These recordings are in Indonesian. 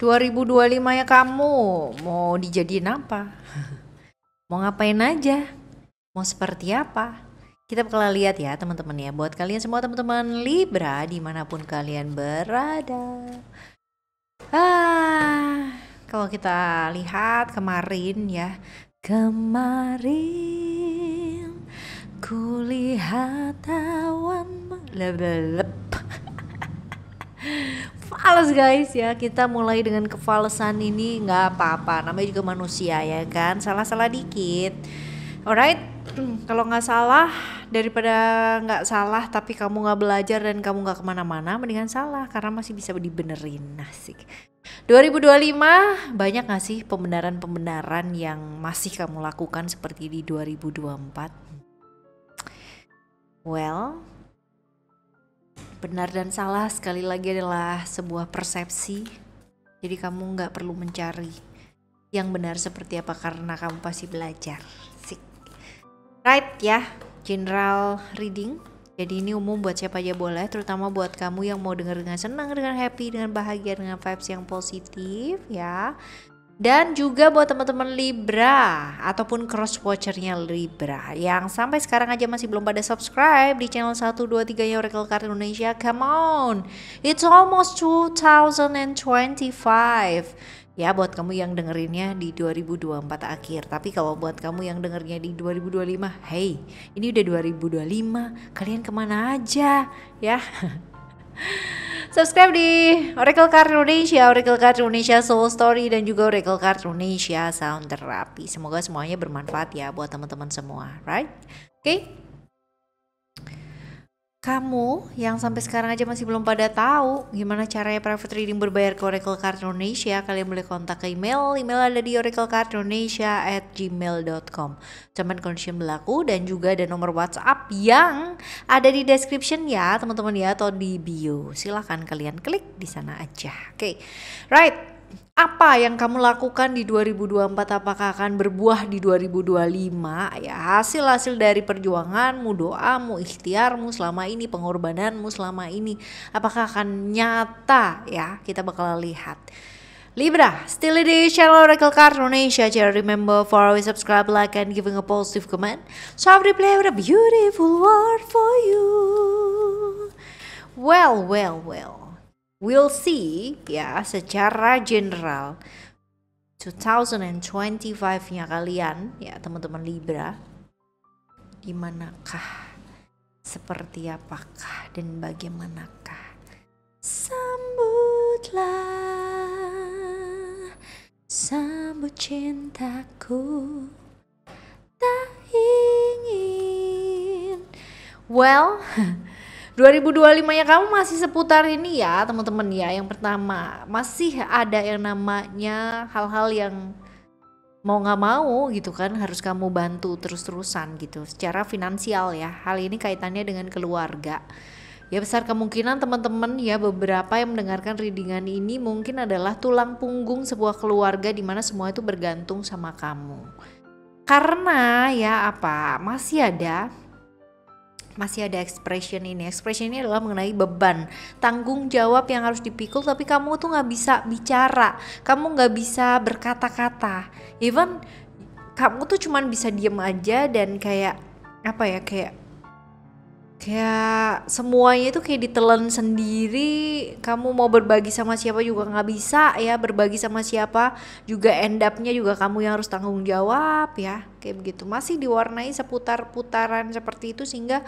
2025 ya kamu mau dijadiin apa? Mau ngapain aja? Mau seperti apa? Kita bakal lihat ya teman-teman ya. Buat kalian semua teman-teman Libra dimanapun kalian berada. Kalau kita lihat kemarin ya. Kemarin kulihat awan lep. Fales guys ya, kita mulai dengan kefalesan ini nggak apa-apa, namanya juga manusia ya kan, salah-salah dikit. Alright, kalau nggak salah daripada nggak salah tapi kamu nggak belajar dan kamu nggak kemana-mana, mendingan salah karena masih bisa dibenerin. Asik. 2025 banyak gak sih pembenaran-pembenaran yang masih kamu lakukan seperti di 2024? Well, benar dan salah sekali lagi adalah sebuah persepsi. Jadi kamu nggak perlu mencari yang benar seperti apa karena kamu pasti belajar. Sik. Right ya, general reading. Jadi ini umum buat siapa aja boleh, terutama buat kamu yang mau denger dengan senang, dengan happy, dengan bahagia, dengan vibes yang positif ya. Dan juga buat teman-teman Libra ataupun cross watchernya Libra yang sampai sekarang aja masih belum pada subscribe di channel 123 nya Oracle Card Indonesia. Come on, it's almost 2025. Ya buat kamu yang dengerinnya di 2024 akhir. Tapi kalau buat kamu yang dengernya di 2025, hey, ini udah 2025, kalian kemana aja ya? Subscribe di Oracle Card Indonesia, Oracle Card Indonesia Soul Story, dan juga Oracle Card Indonesia Sound Therapy. Semoga semuanya bermanfaat ya buat teman-teman semua, right? Oke. Kamu yang sampai sekarang aja masih belum pada tahu gimana caranya private reading berbayar ke Oracle Card Indonesia, kalian boleh kontak ke email ada di oraclecardindonesia@gmail.com. Terms condition berlaku, dan juga ada nomor WhatsApp yang ada di description ya teman-teman ya, atau di bio. Silahkan kalian klik di sana aja. Oke. Right. Apa yang kamu lakukan di 2024 apakah akan berbuah di 2025 ya, hasil-hasil dari perjuanganmu, doamu, ikhtiarmu selama ini, pengorbananmu selama ini, apakah akan nyata ya, kita bakal lihat. Libra, still di channel Oracle Card Indonesia. Just remember for always subscribe, like, and giving a positive comment, so I will play with a beautiful word for you. Well, we'll see ya secara general 2025-nya kalian ya teman-teman Libra. Dimanakah, seperti apakah, dan bagaimanakah? Sambut cintaku, tak ingin. Well 2025 ya kamu masih seputar ini ya teman-teman ya. Yang pertama, masih ada yang namanya hal-hal yang mau gak mau gitu kan, harus kamu bantu terus-terusan gitu secara finansial ya. Hal ini kaitannya dengan keluarga. Ya besar kemungkinan teman-teman ya, beberapa yang mendengarkan readingan ini mungkin adalah tulang punggung sebuah keluarga di mana semua itu bergantung sama kamu. Karena ya apa, masih ada expression ini adalah mengenai beban, tanggung jawab yang harus dipikul, tapi kamu tuh nggak bisa bicara, kamu nggak bisa berkata-kata, even kamu tuh cuman bisa diem aja dan kayak apa ya, kayak semuanya itu kayak ditelan sendiri. Kamu mau berbagi sama siapa juga nggak bisa ya, berbagi sama siapa juga end up-nya juga kamu yang harus tanggung jawab ya, kayak begitu. Masih diwarnai seputar-putaran seperti itu sehingga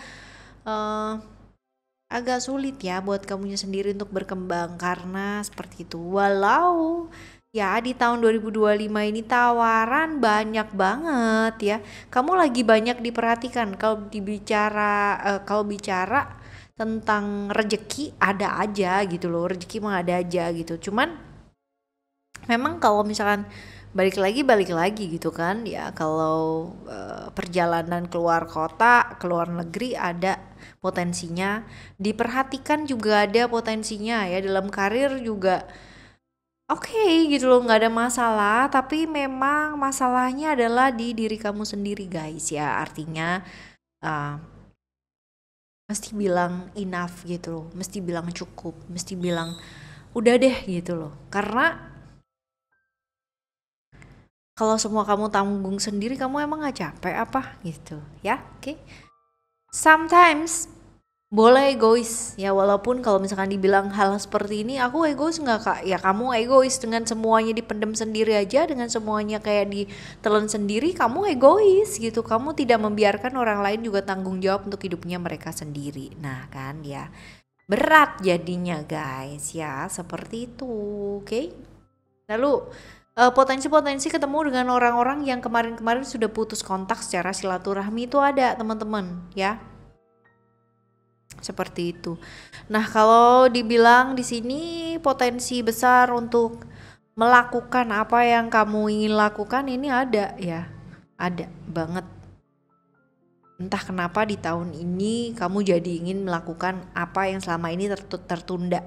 agak sulit ya buat kamunya sendiri untuk berkembang karena seperti itu. Walau ya di tahun 2025 ini tawaran banyak banget ya. Kamu lagi banyak diperhatikan. Kalau bicara tentang rezeki ada aja gitu loh. Rezeki mah ada aja gitu. Cuman memang kalau misalkan balik lagi gitu kan ya, kalau perjalanan keluar kota, keluar negeri ada potensinya, diperhatikan juga ada potensinya ya, dalam karir juga oke gitu loh, nggak ada masalah. Tapi memang masalahnya adalah di diri kamu sendiri guys ya. Artinya mesti bilang enough gitu loh, mesti bilang cukup, mesti bilang udah deh gitu loh. Karena Kalau semua kamu tanggung sendiri, kamu emang gak capek apa gitu ya? Oke. Sometimes boleh egois ya, walaupun kalau misalkan dibilang hal seperti ini aku egois nggak kak, ya kamu egois dengan semuanya dipendam sendiri aja, dengan semuanya kayak ditelan sendiri, kamu egois gitu, kamu tidak membiarkan orang lain juga tanggung jawab untuk hidupnya mereka sendiri. Nah kan ya, berat jadinya guys ya, seperti itu. Oke. Lalu potensi-potensi ketemu dengan orang-orang yang kemarin-kemarin sudah putus kontak secara silaturahmi itu ada teman-teman ya, seperti itu. Nah kalau dibilang di sini potensi besar untuk melakukan apa yang kamu ingin lakukan ini ada ya, ada banget. Entah kenapa di tahun ini kamu jadi ingin melakukan apa yang selama ini tertunda.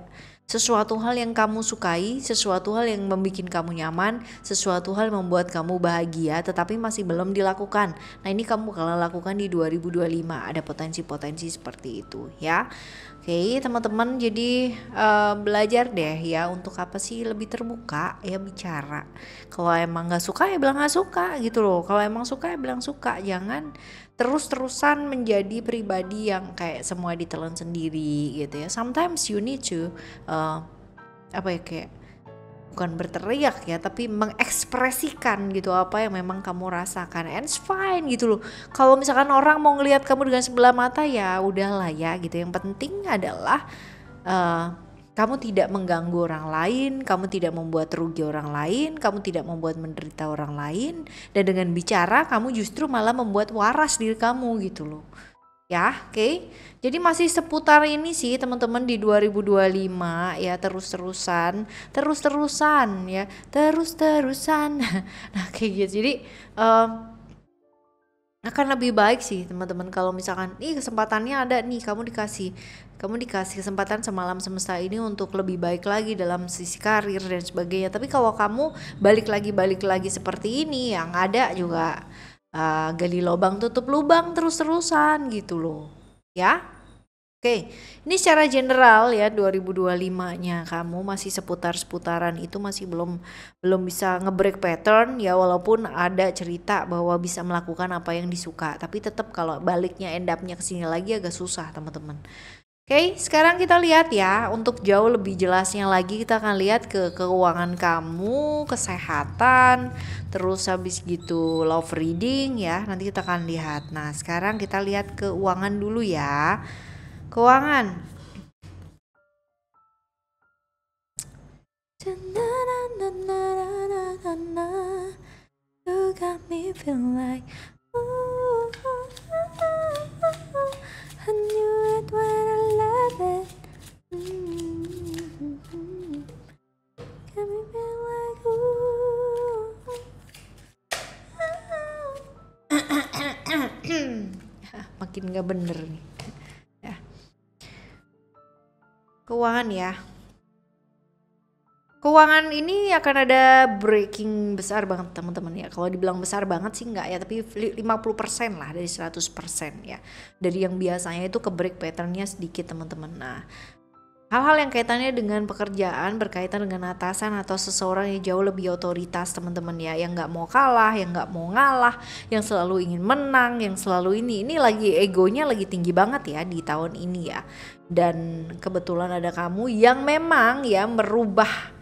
Sesuatu hal yang kamu sukai, sesuatu hal yang membuat kamu nyaman, sesuatu hal yang membuat kamu bahagia tetapi masih belum dilakukan. Nah ini kamu bakal lakukan di 2025, ada potensi-potensi seperti itu ya. Oke teman-teman, jadi belajar deh ya untuk apa sih lebih terbuka ya bicara. Kalau emang gak suka ya bilang gak suka gitu loh, kalau emang suka ya bilang suka, jangan terus-terusan menjadi pribadi yang kayak semua ditelan sendiri gitu ya. Sometimes you need to apa ya, kayak bukan berteriak ya, tapi mengekspresikan gitu apa yang memang kamu rasakan, and it's fine gitu loh. Kalau misalkan orang mau ngelihat kamu dengan sebelah mata ya udahlah ya gitu, yang penting adalah kamu tidak mengganggu orang lain, kamu tidak membuat rugi orang lain, kamu tidak membuat menderita orang lain, dan dengan bicara kamu justru malah membuat waras diri kamu gitu loh. Ya, oke. Jadi masih seputar ini sih teman-teman di 2025 ya, terus-terusan ya, terus-terusan. Nah, kayak gitu. Jadi akan lebih baik sih teman-teman kalau misalkan kesempatannya ada nih, kamu dikasih kesempatan semalam semesta ini untuk lebih baik lagi dalam sisi karir dan sebagainya. Tapi kalau kamu balik lagi seperti ini, yang ada juga gali lubang tutup lubang terus-terusan gitu loh ya. Oke, ini secara general ya 2025-nya kamu masih seputaran itu, masih belum bisa nge-break pattern ya, walaupun ada cerita bahwa bisa melakukan apa yang disuka, tapi tetap kalau baliknya end up-nya kesini lagi agak susah teman-teman. Oke, sekarang kita lihat ya, untuk jauh lebih jelasnya lagi kita akan lihat ke keuangan kamu, kesehatan, terus habis gitu love reading ya, nanti kita akan lihat. Nah sekarang kita lihat keuangan dulu ya. Keuangan. You got me feel like I knew it when I love it. Got me feel like makin gak bener nih ya. Keuangan ya, keuangan ini akan ada breaking besar banget teman-teman ya. Kalau dibilang besar banget sih enggak ya, tapi 50% lah dari 100% ya. Dari yang biasanya itu ke break patternnya sedikit teman-teman. Nah hal-hal yang kaitannya dengan pekerjaan, berkaitan dengan atasan atau seseorang yang jauh lebih otoritas teman-teman ya, yang nggak mau kalah, yang nggak mau ngalah, yang selalu ingin menang, yang selalu ini lagi egonya lagi tinggi banget ya di tahun ini ya. Dan kebetulan ada kamu yang memang ya merubah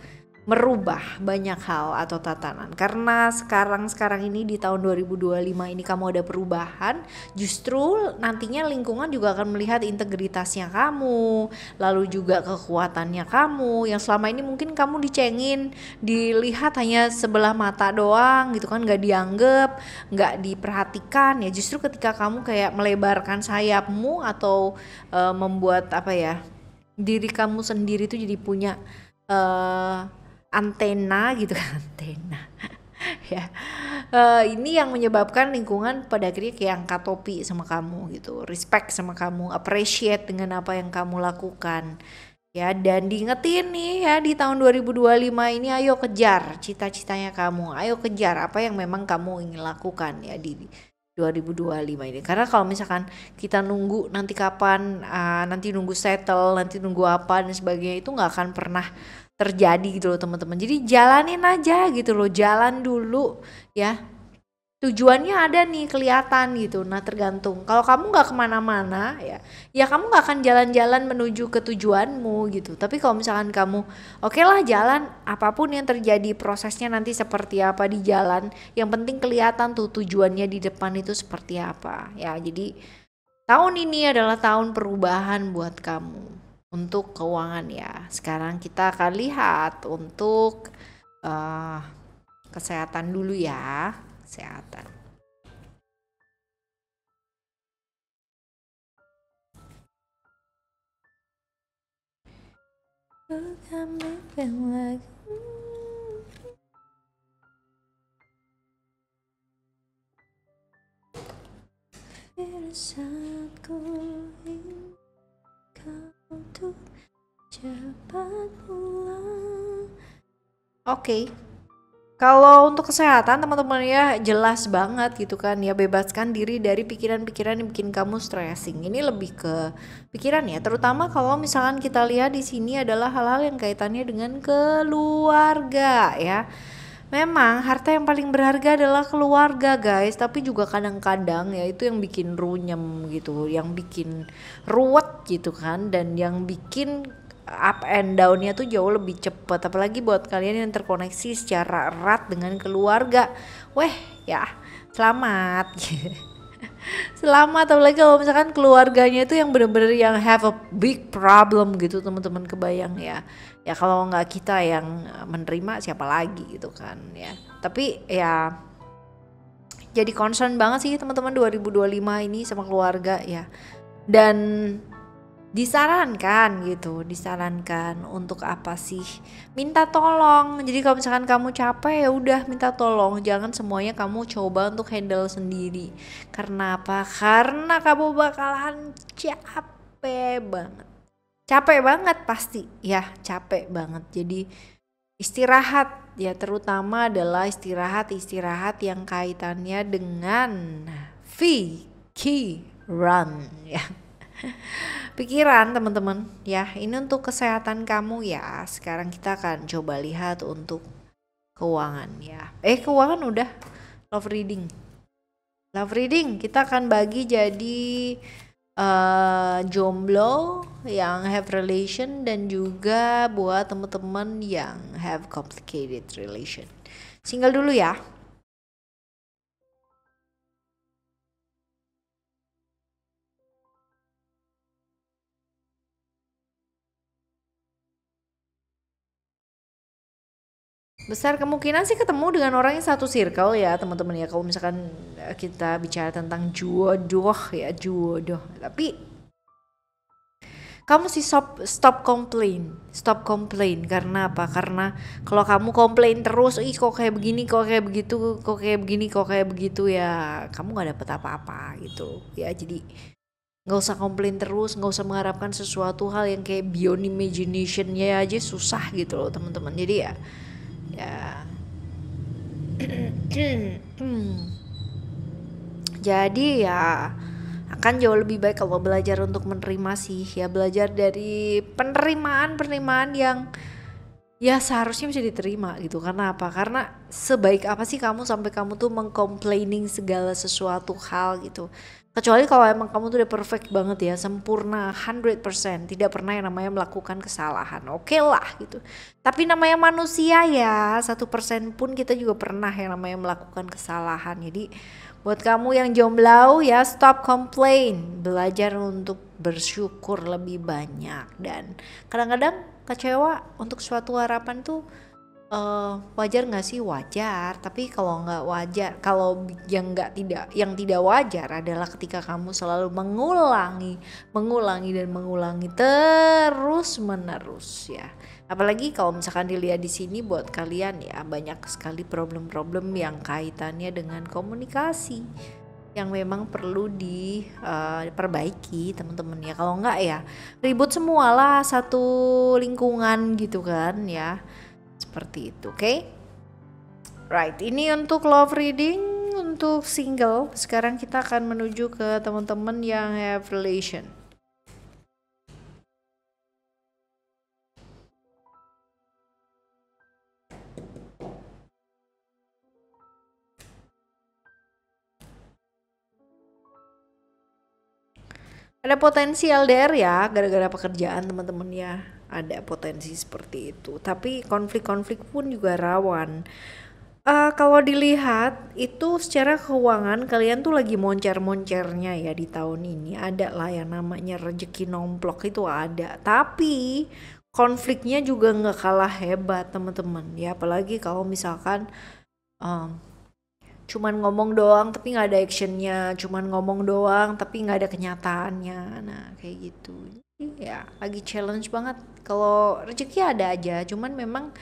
banyak hal atau tatanan, karena sekarang ini di tahun 2025 ini kamu ada perubahan, justru nantinya lingkungan juga akan melihat integritasnya kamu, lalu juga kekuatannya kamu yang selama ini mungkin kamu dicengin, dilihat hanya sebelah mata doang gitu kan, gak dianggap, gak diperhatikan ya. Justru ketika kamu kayak melebarkan sayapmu atau membuat apa ya, diri kamu sendiri tuh jadi punya antena gitu kan, antena ya. Ini yang menyebabkan lingkungan pada akhirnya kayak angkat topi sama kamu gitu, respect sama kamu, appreciate dengan apa yang kamu lakukan ya. Dan diingetin nih ya, di tahun 2025 ini ayo kejar cita-citanya kamu, ayo kejar apa yang memang kamu ingin lakukan ya di 2025 ini. Karena kalau misalkan kita nunggu nanti kapan, nanti nunggu settle, nanti nunggu apa dan sebagainya, itu nggak akan pernah terjadi gitu loh teman-teman. Jadi jalanin aja gitu loh, jalan dulu ya. Tujuannya ada nih kelihatan gitu. Nah tergantung. Kalau kamu nggak kemana-mana ya kamu nggak akan jalan-jalan menuju ke tujuanmu gitu. Tapi kalau misalkan kamu oke lah jalan, apapun yang terjadi prosesnya nanti seperti apa di jalan, yang penting kelihatan tuh tujuannya di depan itu seperti apa ya. Jadi tahun ini adalah tahun perubahan buat kamu untuk keuangan ya. Sekarang kita akan lihat untuk kesehatan dulu ya. Kesehatan. Oke. Kalau untuk kesehatan teman-teman ya jelas banget gitu kan ya, bebaskan diri dari pikiran-pikiran yang bikin kamu stressing. Ini lebih ke pikiran ya, terutama kalau misalkan kita lihat di sini adalah hal-hal yang kaitannya dengan keluarga ya. Memang harta yang paling berharga adalah keluarga guys, tapi juga kadang-kadang ya itu yang bikin runyem gitu, yang bikin ruwet gitu kan, dan yang bikin up and down-nya tuh jauh lebih cepat, apalagi buat kalian yang terkoneksi secara erat dengan keluarga. Weh ya selamat. Selamat, apalagi kalau misalkan keluarganya itu yang bener-bener yang have a big problem gitu teman-teman, kebayang ya. Ya kalau nggak kita yang menerima siapa lagi gitu kan ya. Tapi ya jadi concern banget sih teman-teman 2025 ini sama keluarga ya. Dan disarankan untuk apa sih, minta tolong. Jadi kalau misalkan kamu capek ya udah minta tolong, jangan semuanya kamu coba untuk handle sendiri. Karena apa? Karena kamu bakalan capek banget pasti ya, capek banget. Jadi istirahat ya, terutama adalah istirahat yang kaitannya dengan pikiran ya. Pikiran teman-teman ya, ini untuk kesehatan kamu ya. Sekarang kita akan coba lihat untuk keuangan ya. Keuangan udah. Love reading kita akan bagi jadi jomblo yang have relation dan juga buat teman-teman yang have complicated relation. Single dulu ya. Besar kemungkinan sih ketemu dengan orang yang satu circle ya teman-teman ya, kalau misalkan kita bicara tentang jodoh. Tapi kamu sih stop complain. Karena apa? Karena kalau kamu komplain terus, kok kayak begini, kok kayak begitu ya, kamu nggak dapet apa-apa gitu ya. Jadi nggak usah komplain terus, nggak usah mengharapkan sesuatu hal yang kayak beyond imagination-nya aja susah gitu loh teman-teman. Jadi ya jadi ya akan jauh lebih baik kalau belajar untuk menerima sih ya, belajar dari penerimaan yang ya seharusnya bisa diterima gitu. Karena apa? Karena sebaik apa sih kamu sampai kamu tuh mengcomplaining segala sesuatu hal gitu. Kecuali kalau emang kamu tuh udah perfect banget ya, sempurna 100%, tidak pernah yang namanya melakukan kesalahan. Oke lah gitu. Tapi namanya manusia ya, 1% pun kita juga pernah yang namanya melakukan kesalahan. Jadi buat kamu yang jomblo ya, stop complain, belajar untuk bersyukur lebih banyak. Dan kadang-kadang kecewa untuk suatu harapan tuh wajar nggak sih? Wajar. Tapi kalau nggak wajar, kalau yang tidak wajar adalah ketika kamu selalu mengulangi terus menerus ya. Apalagi kalau misalkan dilihat di sini buat kalian ya, banyak sekali problem-problem yang kaitannya dengan komunikasi yang memang perlu diperbaiki teman-teman ya. Kalau enggak ya ribut semualah satu lingkungan gitu kan ya, seperti itu. Oke? Right, ini untuk love reading untuk single. Sekarang kita akan menuju ke teman-teman yang have relation. Ada potensi LDR ya, gara-gara pekerjaan teman-teman ya. Ada potensi seperti itu. Tapi konflik-konflik pun juga rawan. Kalau dilihat itu secara keuangan kalian tuh lagi moncer-moncernya ya di tahun ini. Ada lah yang namanya rezeki nomplok itu ada. Tapi konfliknya juga nggak kalah hebat teman-teman ya. Apalagi kalau misalkan um, cuman ngomong doang tapi nggak ada actionnya, cuman ngomong doang tapi nggak ada kenyataannya. Nah kayak gitu. Jadi ya lagi challenge banget. Kalau rezeki ada aja, cuman memang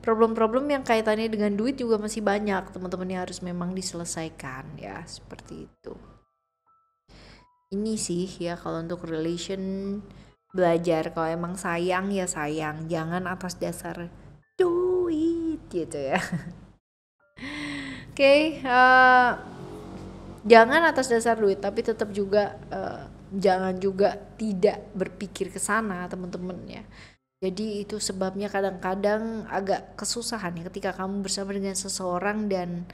problem-problem yang kaitannya dengan duit juga masih banyak teman-teman yang harus memang diselesaikan ya seperti itu. Ini sih ya kalau untuk relation, belajar kalau emang sayang ya sayang, jangan atas dasar duit gitu ya. Oke, jangan atas dasar duit tapi tetap juga jangan juga tidak berpikir ke sana teman-teman ya. Jadi itu sebabnya kadang-kadang agak kesusahan ya ketika kamu bersama dengan seseorang dan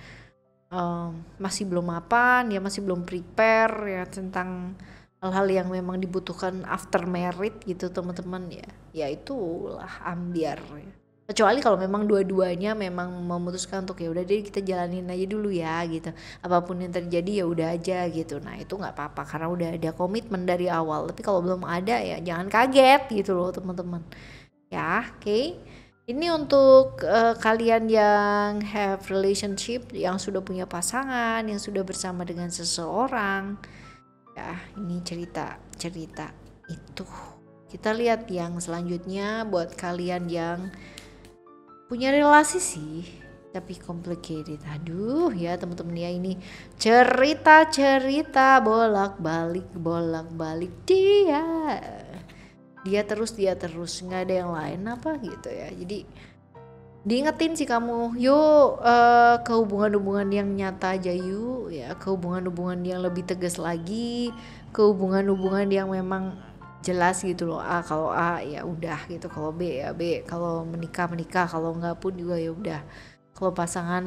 masih belum mapan ya, masih belum prepare ya tentang hal-hal yang memang dibutuhkan after married gitu teman-teman ya. Ya itulah ambiar ya. Kecuali kalau memang dua-duanya memang memutuskan untuk ya udah deh kita jalanin aja dulu ya gitu. Apapun yang terjadi ya udah aja gitu. Nah, itu nggak apa-apa karena udah ada komitmen dari awal. Tapi kalau belum ada ya jangan kaget gitu loh, teman-teman. Ya, oke. Ini untuk kalian yang have relationship, yang sudah punya pasangan, yang sudah bersama dengan seseorang. Ya, ini cerita itu. Kita lihat yang selanjutnya buat kalian yang punya relasi sih tapi complicated. Aduh ya teman-teman ya, ini cerita bolak-balik dia terus nggak ada yang lain apa gitu ya. Jadi diingetin sih kamu, yuk ke hubungan-hubungan yang nyata aja yuk ya, ke hubungan-hubungan yang lebih tegas lagi, ke hubungan-hubungan yang memang jelas gitu loh. Kalau A ya udah gitu, kalau B ya B, kalau menikah, kalau enggak pun juga ya udah, kalau pasangan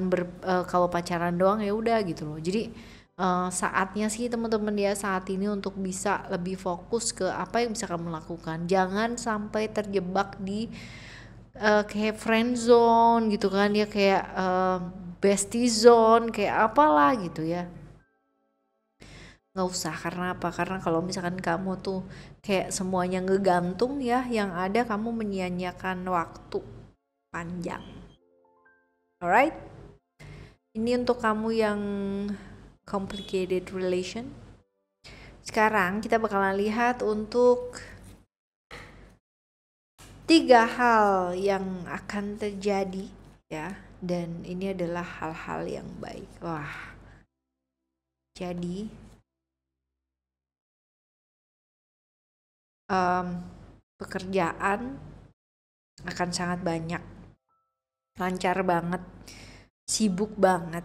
kalau pacaran doang ya udah gitu loh. Jadi saatnya sih teman-teman ya saat ini untuk bisa lebih fokus ke apa yang bisa kamu lakukan. Jangan sampai terjebak di kayak friend zone gitu kan ya, kayak bestie zone, kayak apalah gitu ya. Nggak usah, karena apa? Karena kalau misalkan kamu tuh kayak semuanya ngegantung ya, yang ada kamu menyia-nyiakan waktu panjang. Alright, ini untuk kamu yang complicated relation. Sekarang kita bakalan lihat untuk 3 hal yang akan terjadi ya, dan ini adalah hal-hal yang baik. Wah, jadi pekerjaan akan sangat banyak, lancar banget, sibuk banget.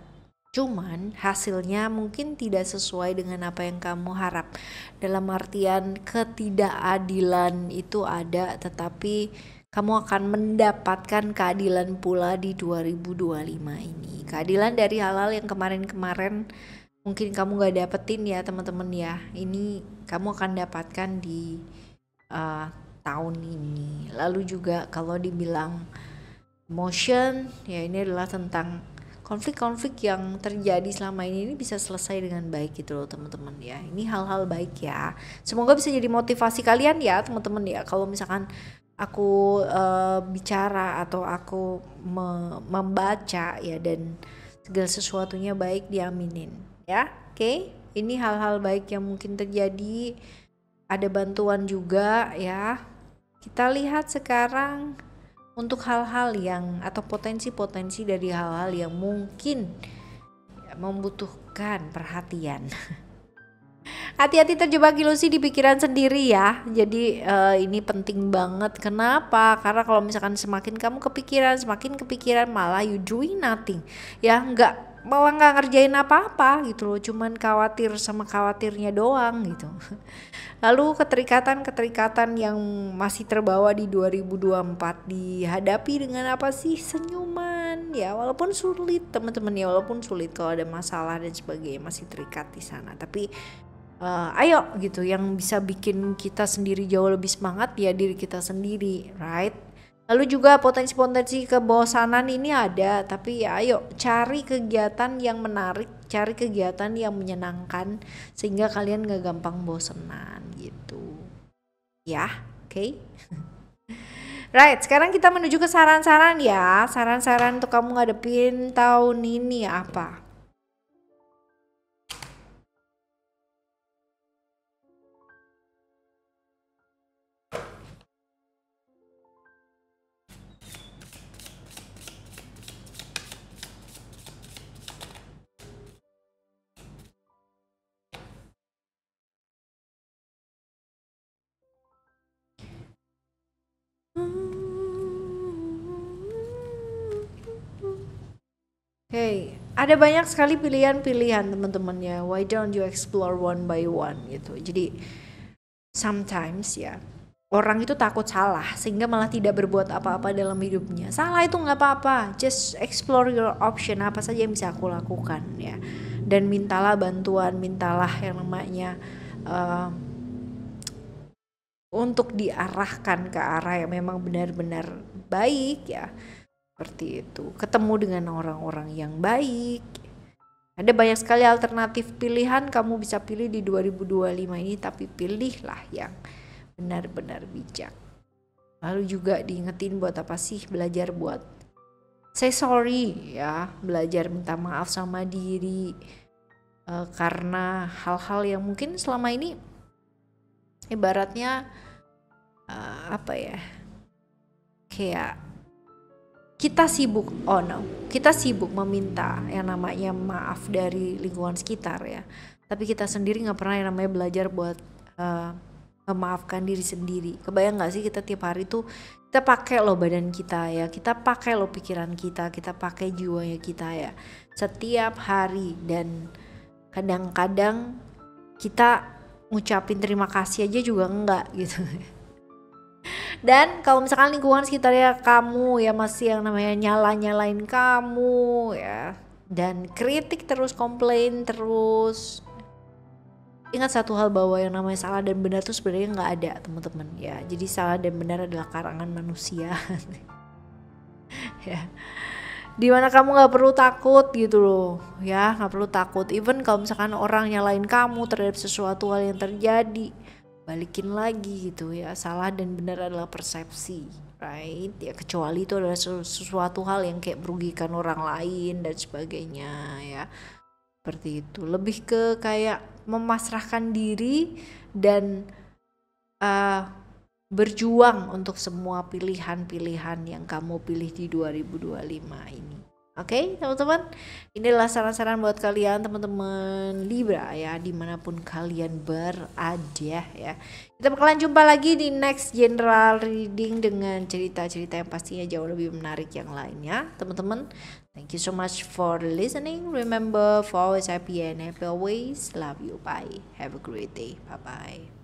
Cuman hasilnya mungkin tidak sesuai dengan apa yang kamu harap. Dalam artian ketidakadilan itu ada, tetapi kamu akan mendapatkan keadilan pula di 2025 ini. Keadilan dari hal-hal yang kemarin-kemarin mungkin kamu gak dapetin ya teman-teman ya. Ini kamu akan dapatkan di tahun ini. Lalu juga kalau dibilang emotion ya, ini adalah tentang konflik-konflik yang terjadi selama ini bisa selesai dengan baik gitu loh teman-teman ya. Ini hal-hal baik ya, semoga bisa jadi motivasi kalian ya teman-teman ya. Kalau misalkan aku bicara atau aku membaca ya dan segala sesuatunya baik, diaminin ya. Oke, ini hal-hal baik yang mungkin terjadi. Ada bantuan juga ya. Kita lihat sekarang untuk hal-hal yang atau potensi-potensi dari hal-hal yang mungkin ya, membutuhkan perhatian. Hati-hati terjebak ilusi di pikiran sendiri ya. Jadi ini penting banget. Kenapa? Karena kalau misalkan semakin kamu semakin kepikiran malah you doing nothing ya, malah nggak ngerjain apa-apa gitu loh, cuman khawatir sama khawatirnya doang gitu. Lalu keterikatan yang masih terbawa di 2024 dihadapi dengan apa sih? Senyuman ya, walaupun sulit teman-teman ya, walaupun sulit kalau ada masalah dan sebagainya masih terikat di sana. Tapi ayo gitu, yang bisa bikin kita sendiri jauh lebih semangat ya diri kita sendiri, right? Lalu juga potensi-potensi kebosanan ini ada, tapi ya ayo cari kegiatan yang menarik, cari kegiatan yang menyenangkan sehingga kalian gak gampang bosenan gitu. Ya, oke. Right, sekarang kita menuju ke saran-saran ya. Saran-saran untuk kamu ngadepin tahun ini apa? Hey, ada banyak sekali pilihan-pilihan teman-teman ya. Why don't you explore one by one gitu. Jadi sometimes ya orang itu takut salah sehingga malah tidak berbuat apa-apa dalam hidupnya. Salah itu nggak apa-apa. Just explore your option, apa saja yang bisa aku lakukan ya. Dan mintalah bantuan, mintalah yang namanya untuk diarahkan ke arah yang memang benar-benar baik ya. Seperti itu, ketemu dengan orang-orang yang baik. Ada banyak sekali alternatif pilihan, kamu bisa pilih di 2025 ini, tapi pilihlah yang benar-benar bijak. Lalu juga diingetin buat apa sih, belajar buat say sorry ya, belajar minta maaf sama diri karena hal-hal yang mungkin selama ini ibaratnya apa ya, kayak kita sibuk meminta yang namanya maaf dari lingkungan sekitar ya, tapi kita sendiri nggak pernah yang namanya belajar buat memaafkan diri sendiri. Kebayang nggak sih kita tiap hari tuh kita pakai loh badan kita ya, kita pakai loh pikiran kita pakai jiwanya kita ya setiap hari, dan kadang-kadang kita ngucapin terima kasih aja juga enggak gitu. Dan kalau misalkan lingkungan sekitarnya kamu ya masih yang namanya nyalain kamu ya, dan kritik terus, komplain terus, ingat satu hal, bahwa yang namanya salah dan benar tuh sebenarnya nggak ada teman-teman ya. Jadi salah dan benar adalah karangan manusia. Ya, dimana kamu nggak perlu takut gitu loh ya, nggak perlu takut. Even kalau misalkan orang nyalain kamu terhadap sesuatu hal yang terjadi, balikin lagi gitu ya. Salah dan benar adalah persepsi, right ya, kecuali itu adalah sesuatu hal yang kayak merugikan orang lain dan sebagainya ya. Seperti itu, lebih ke kayak memasrahkan diri dan berjuang untuk semua pilihan-pilihan yang kamu pilih di 2025 ini. Oke, teman-teman, inilah saran-saran buat kalian teman-teman Libra ya, dimanapun kalian berada ya. Kita bakalan jumpa lagi di next general reading dengan cerita-cerita yang pastinya jauh lebih menarik yang lainnya, teman-teman. Thank you so much for listening. Remember, for always happy and happy always. Love you. Bye. Have a great day. Bye bye.